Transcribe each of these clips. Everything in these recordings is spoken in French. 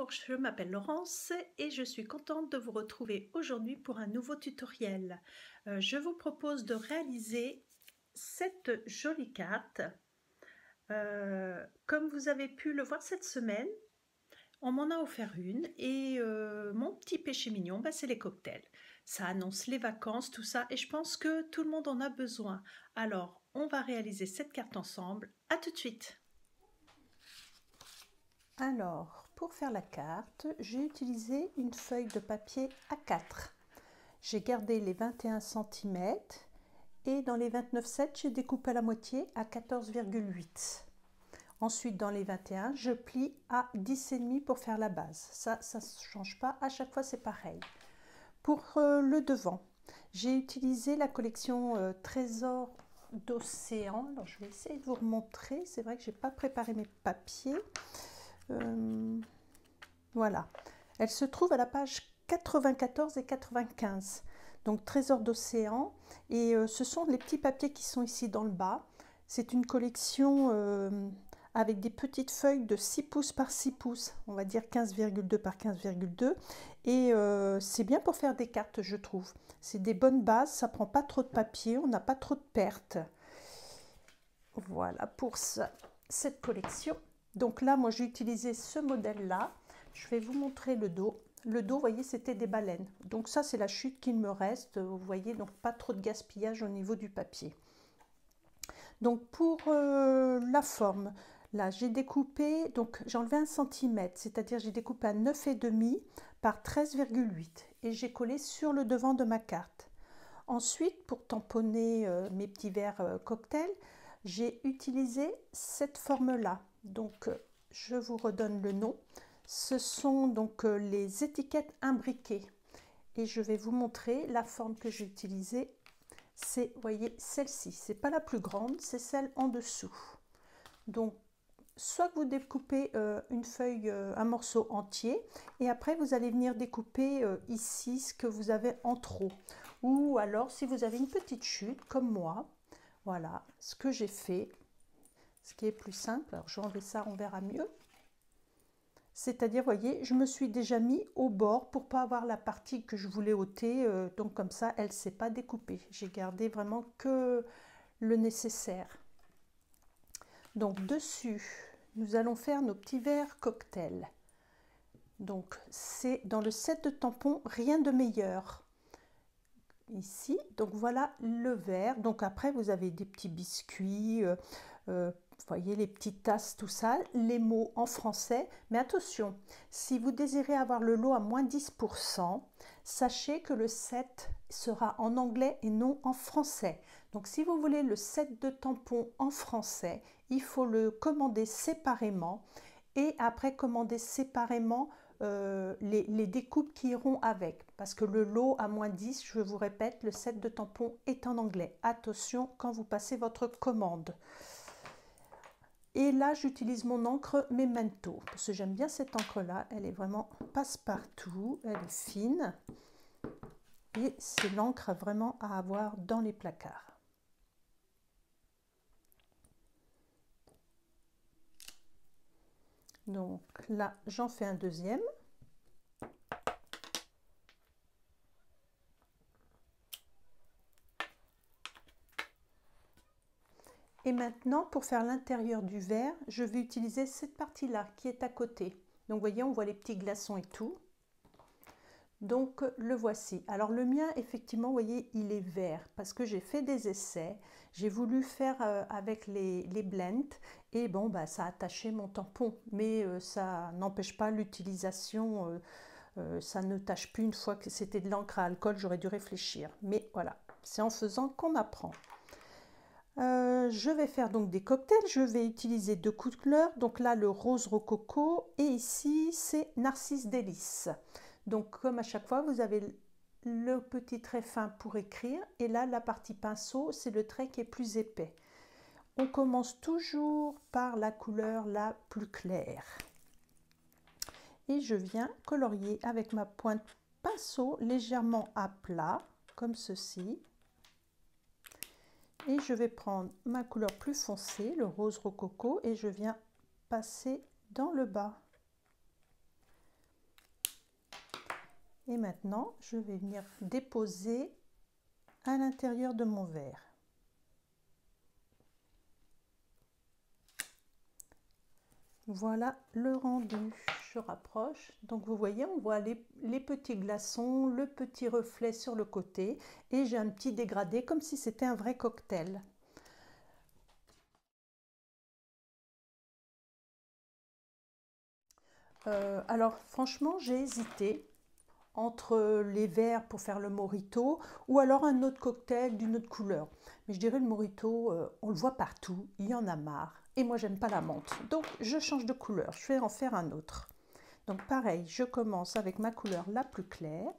Bonjour, je m'appelle Laurence et je suis contente de vous retrouver aujourd'hui pour un nouveau tutoriel. Je vous propose de réaliser cette jolie carte. Comme vous avez pu le voir cette semaine, on m'en a offert une et mon petit péché mignon, c'est les cocktails. Ça annonce les vacances, tout ça, et je pense que tout le monde en a besoin. Alors, on va réaliser cette carte ensemble. À tout de suite! Alors, pour faire la carte, j'ai utilisé une feuille de papier A4. J'ai gardé les 21 cm et dans les 29,7, j'ai découpé à la moitié à 14,8. Ensuite, dans les 21, je plie à 10,5 pour faire la base. Ça ne change pas, à chaque fois c'est pareil. Pour le devant, j'ai utilisé la collection Trésor d'Océan. Alors, je vais essayer de vous remontrer. C'est vrai que je n'ai pas préparé mes papiers. Voilà, elle se trouve à la page 94 et 95, donc Trésor d'Océan, et ce sont les petits papiers qui sont ici dans le bas. C'est une collection avec des petites feuilles de 6 pouces par 6 pouces, on va dire 15,2 par 15,2, et c'est bien pour faire des cartes, je trouve. C'est des bonnes bases, ça prend pas trop de papier, on n'a pas trop de pertes. Voilà pour ça, cette collection. Donc là, moi j'ai utilisé ce modèle-là. Je vais vous montrer le dos. Le dos, vous voyez, c'était des baleines. Donc ça, c'est la chute qu'il me reste. Vous voyez, donc pas trop de gaspillage au niveau du papier. Donc pour la forme, là, j'ai découpé, donc j'ai enlevé 1 cm, c'est-à-dire j'ai découpé à 9,5 par 13,8 et j'ai collé sur le devant de ma carte. Ensuite, pour tamponner mes petits verres cocktail, j'ai utilisé cette forme-là. Donc, je vous redonne le nom. Ce sont donc les étiquettes imbriquées. Et je vais vous montrer la forme que j'ai utilisée. C'est, vous voyez, celle-ci. C'est pas la plus grande, c'est celle en dessous. Donc, soit vous découpez une feuille, un morceau entier, et après vous allez venir découper ici ce que vous avez en trop. Ou alors, si vous avez une petite chute, comme moi, voilà ce que j'ai fait. Ce qui est plus simple, alors je vais enlever ça, on verra mieux. C'est-à-dire, voyez, je me suis déjà mis au bord pour pas avoir la partie que je voulais ôter, donc comme ça, elle ne s'est pas découpée. J'ai gardé vraiment que le nécessaire. Donc dessus, nous allons faire nos petits verres cocktail. Donc c'est dans le set de tampons, rien de meilleur. Ici, donc voilà le verre. Donc après, vous avez des petits biscuits, vous voyez les petites tasses, tout ça, les mots en français. Mais attention, si vous désirez avoir le lot à moins 10%, sachez que le set sera en anglais et non en français. Donc si vous voulez le set de tampons en français, il faut le commander séparément et après commander séparément les découpes qui iront avec, parce que le lot à moins 10, je vous répète, le set de tampons est en anglais. Attention quand vous passez votre commande. Et là, j'utilise mon encre Memento, parce que j'aime bien cette encre-là. Elle est vraiment passe-partout, elle est fine. Et c'est l'encre vraiment à avoir dans les placards. Donc là, j'en fais un deuxième. Et maintenant, pour faire l'intérieur du verre, je vais utiliser cette partie-là qui est à côté. Donc, vous voyez, on voit les petits glaçons et tout. Donc, le voici. Alors, le mien, effectivement, vous voyez, il est vert parce que j'ai fait des essais. J'ai voulu faire avec les blends et bon, ça a attaché mon tampon. Mais ça n'empêche pas l'utilisation. Ça ne tâche plus une fois que c'était de l'encre à alcool. J'aurais dû réfléchir. Mais voilà, c'est en faisant qu'on apprend. Je vais faire donc des cocktails, je vais utiliser 2 couleurs, donc là le rose rococo et ici c'est narcisse délice. Donc comme à chaque fois vous avez le petit trait fin pour écrire et là la partie pinceau c'est le trait qui est plus épais. On commence toujours par la couleur la plus claire. Et je viens colorier avec ma pointe pinceau légèrement à plat comme ceci. Et je vais prendre ma couleur plus foncée, le rose rococo, et je viens passer dans le bas. Et maintenant, je vais venir déposer à l'intérieur de mon verre. Voilà le rendu. Je rapproche. Donc vous voyez, on voit les petits glaçons, le petit reflet sur le côté et j'ai un petit dégradé comme si c'était un vrai cocktail. Alors franchement, j'ai hésité entre les verres pour faire le mojito ou alors un autre cocktail d'une autre couleur. Mais je dirais le mojito, on le voit partout, il y en a marre. Et moi, j'aime pas la menthe. Donc, je change de couleur. Je vais en faire un autre. Donc, pareil, je commence avec ma couleur la plus claire.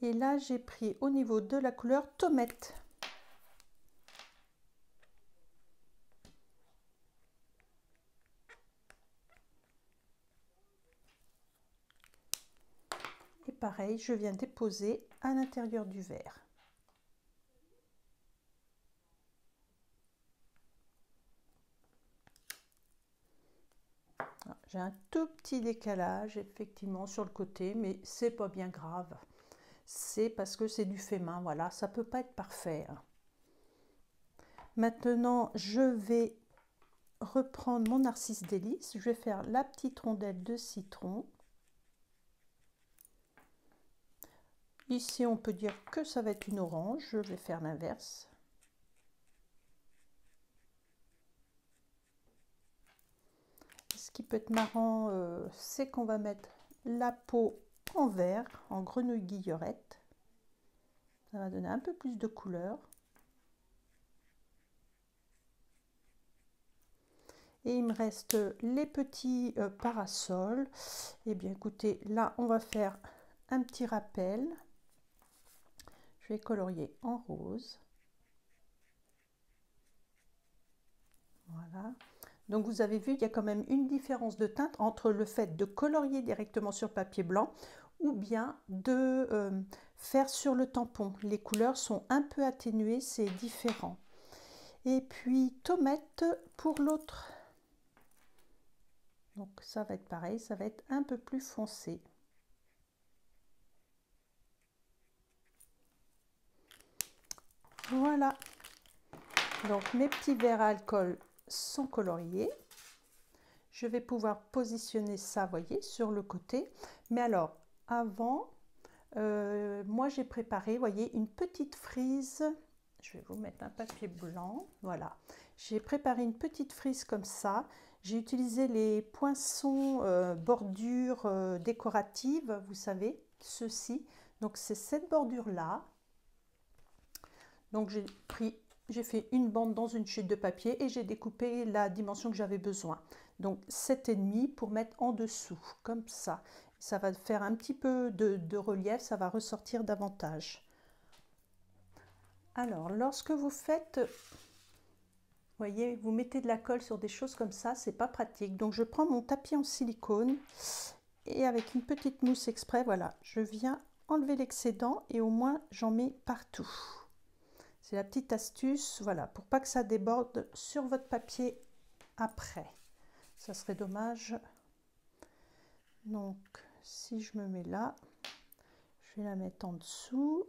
Et là, j'ai pris au niveau de la couleur tomate. Et pareil, je viens déposer à l'intérieur du verre. J'ai un tout petit décalage effectivement sur le côté, mais c'est pas bien grave. C'est parce que c'est du fait main, voilà, ça peut pas être parfait. Maintenant, je vais reprendre mon narcisse délice. Je vais faire la petite rondelle de citron. Ici, on peut dire que ça va être une orange. Je vais faire l'inverse. Ce qui peut être marrant, c'est qu'on va mettre la peau en vert, en grenouille guillerette. Ça va donner un peu plus de couleur. Et il me reste les petits parasols. Eh bien, écoutez, là, on va faire un petit rappel. Je vais colorier en rose. Voilà. Donc vous avez vu, il y a quand même une différence de teinte entre le fait de colorier directement sur papier blanc ou bien de faire sur le tampon. Les couleurs sont un peu atténuées, c'est différent. Et puis tomate pour l'autre. Donc ça va être pareil, ça va être un peu plus foncé. Voilà. Donc mes petits verres à alcool sont coloriés. Je vais pouvoir positionner ça, voyez, sur le côté. Mais alors, avant, moi j'ai préparé, voyez, une petite frise. Je vais vous mettre un papier blanc, voilà. J'ai préparé une petite frise comme ça. J'ai utilisé les poinçons bordure décorative, vous savez, ceci. Donc c'est cette bordure-là. Donc j'ai fait une bande dans une chute de papier et j'ai découpé la dimension que j'avais besoin. Donc 7,5 pour mettre en dessous, comme ça. Ça va faire un petit peu de relief, ça va ressortir davantage. Alors, lorsque vous faites, voyez, vous mettez de la colle sur des choses comme ça, c'est pas pratique. Donc je prends mon tapis en silicone et avec une petite mousse exprès, voilà, je viens enlever l'excédent et au moins j'en mets partout. C'est la petite astuce, voilà, pour pas que ça déborde sur votre papier après. Ça serait dommage. Donc, si je me mets là, je vais la mettre en dessous.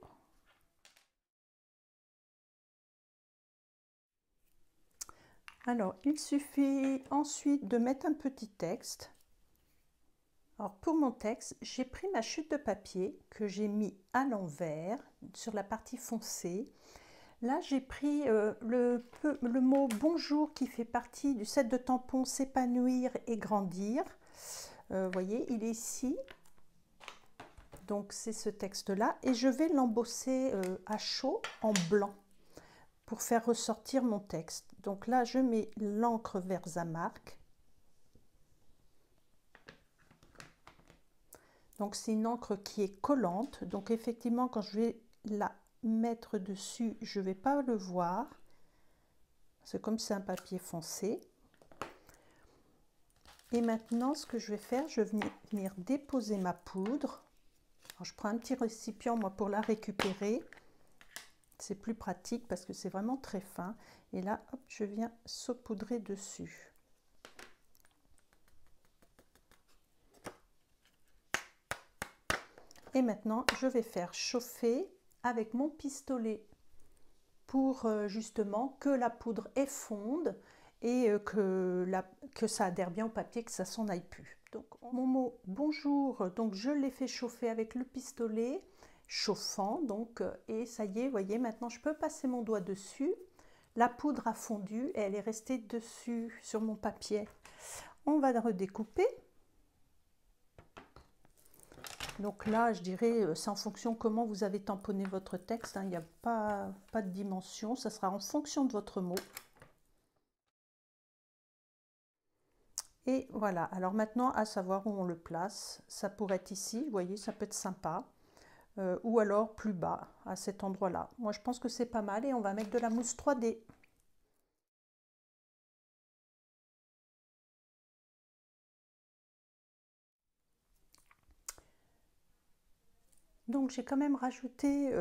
Alors, il suffit ensuite de mettre un petit texte. Alors, pour mon texte, j'ai pris ma chute de papier que j'ai mis à l'envers sur la partie foncée. Là, j'ai pris le mot bonjour qui fait partie du set de tampons s'épanouir et grandir. Vous voyez, il est ici. Donc, c'est ce texte-là. Et je vais l'embosser à chaud en blanc pour faire ressortir mon texte. Donc là, je mets l'encre Versamark. Donc, c'est une encre qui est collante. Donc, effectivement, quand je vais la mettre dessus, je ne vais pas le voir. C'est comme c'est un papier foncé. Et maintenant, ce que je vais faire, je vais venir déposer ma poudre. Alors, je prends un petit récipient, moi, pour la récupérer. C'est plus pratique parce que c'est vraiment très fin. Et là, hop, je viens saupoudrer dessus. Et maintenant, je vais faire chauffer avec mon pistolet pour justement que la poudre effonde et que ça adhère bien au papier, que ça s'en aille plus. Donc mon mot bonjour, donc je l'ai fait chauffer avec le pistolet chauffant, donc et ça y est, vous voyez, maintenant je peux passer mon doigt dessus. La poudre a fondu et elle est restée dessus sur mon papier. On va la redécouper. Donc là, je dirais, c'est en fonction comment vous avez tamponné votre texte. Il n'y a pas de dimension, ça sera en fonction de votre mot. Et voilà, alors maintenant, à savoir où on le place. Ça pourrait être ici, vous voyez, ça peut être sympa. Ou alors plus bas, à cet endroit-là. Moi, je pense que c'est pas mal et on va mettre de la mousse 3D. Donc j'ai quand même rajouté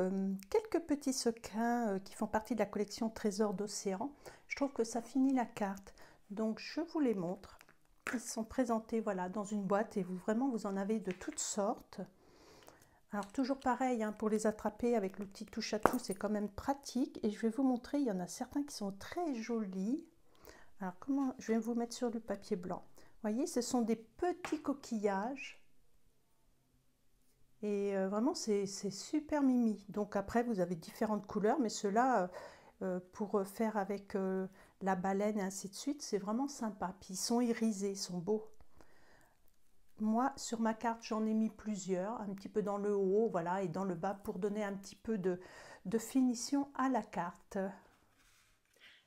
quelques petits sequins qui font partie de la collection Trésors d'océan. Je trouve que ça finit la carte. Donc je vous les montre. Ils sont présentés voilà, dans une boîte et vous en avez de toutes sortes. Alors toujours pareil, hein, pour les attraper avec le petit touche à tout, c'est quand même pratique. Et je vais vous montrer, il y en a certains qui sont très jolis. Alors comment, je vais vous mettre sur le papier blanc. Vous voyez, ce sont des petits coquillages. Et vraiment, c'est super mimi. Donc après, vous avez différentes couleurs, mais ceux-là, pour faire avec la baleine et ainsi de suite, c'est vraiment sympa. Puis ils sont irisés, ils sont beaux. Moi, sur ma carte, j'en ai mis plusieurs, un petit peu dans le haut, voilà, et dans le bas pour donner un petit peu de finition à la carte.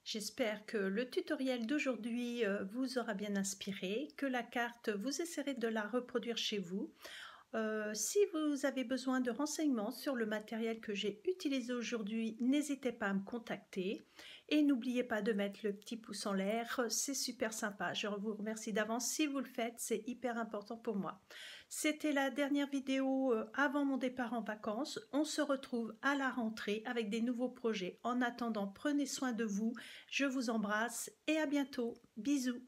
J'espère que le tutoriel d'aujourd'hui vous aura bien inspiré, que la carte, vous essaierez de la reproduire chez vous. Si vous avez besoin de renseignements sur le matériel que j'ai utilisé aujourd'hui, n'hésitez pas à me contacter. Et n'oubliez pas de mettre le petit pouce en l'air, c'est super sympa. Je vous remercie d'avance si vous le faites, c'est hyper important pour moi. C'était la dernière vidéo avant mon départ en vacances. On se retrouve à la rentrée avec des nouveaux projets. En attendant, prenez soin de vous. Je vous embrasse et à bientôt. Bisous.